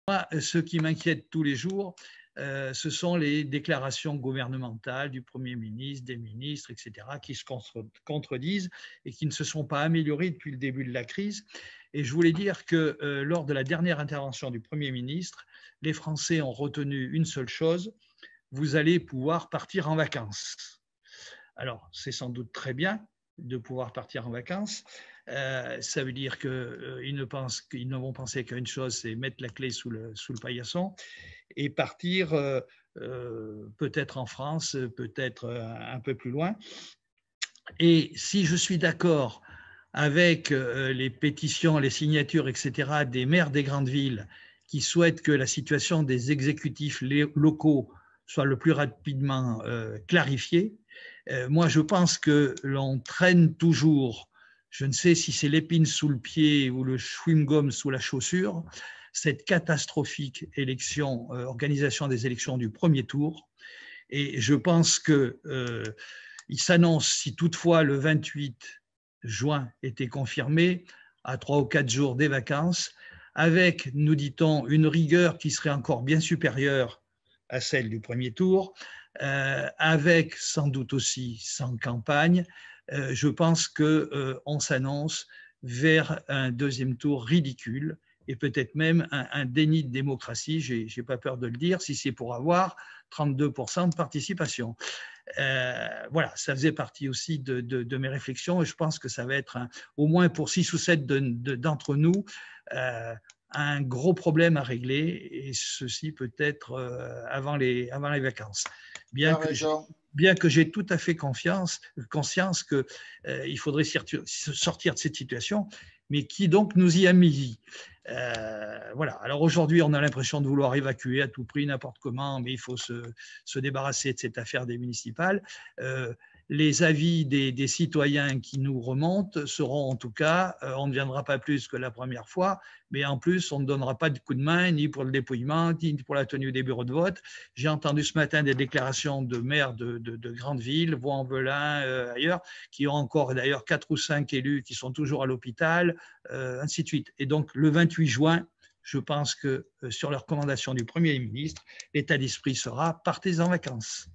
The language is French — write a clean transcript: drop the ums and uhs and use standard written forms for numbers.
Moi, ce qui m'inquiète tous les jours, ce sont les déclarations gouvernementales du Premier ministre, des ministres, etc., qui se contredisent et qui ne se sont pas améliorées depuis le début de la crise. Et je voulais dire que lors de la dernière intervention du Premier ministre, les Français ont retenu une seule chose: vous allez pouvoir partir en vacances. Alors, c'est sans doute très bien de pouvoir partir en vacances. Ça veut dire qu'ils ne vont penser qu'à une chose, c'est mettre la clé sous le paillasson et partir peut-être en France, peut-être un peu plus loin. Et si je suis d'accord avec les pétitions, les signatures, etc., des maires des grandes villes qui souhaitent que la situation des exécutifs locaux soit le plus rapidement clarifiée, moi je pense que l'on traîne toujours, je ne sais si c'est l'épine sous le pied ou le chewing-gum sous la chaussure, cette catastrophique organisation des élections du premier tour. Et je pense qu'il s'annonce, si toutefois le 28 juin était confirmé, à 3 ou 4 jours des vacances, avec, nous dit-on, une rigueur qui serait encore bien supérieure à celle du premier tour, avec sans doute aussi sans campagne. Je pense qu'on s'annonce vers un deuxième tour ridicule et peut-être même un déni de démocratie, je n'ai pas peur de le dire, si c'est pour avoir 32% de participation. Voilà, ça faisait partie aussi de mes réflexions et je pense que ça va être au moins pour 6 ou 7 d'entre nous un gros problème à régler, et ceci peut-être avant les vacances. Bien que j'ai tout à fait conscience qu'il faudrait sortir de cette situation, mais qui donc nous y a mis. Voilà. Alors aujourd'hui, on a l'impression de vouloir évacuer à tout prix, n'importe comment, mais il faut se débarrasser de cette affaire des municipales. Les avis des citoyens qui nous remontent seront en tout cas, on ne viendra pas plus que la première fois, mais en plus, on ne donnera pas de coup de main ni pour le dépouillement, ni pour la tenue des bureaux de vote. J'ai entendu ce matin des déclarations de maires de grandes villes, Vaux-en-Velin, ailleurs, qui ont encore d'ailleurs 4 ou 5 élus qui sont toujours à l'hôpital, ainsi de suite. Et donc, le 28 juin, je pense que sur la recommandation du Premier ministre, l'état d'esprit sera « partez en vacances ».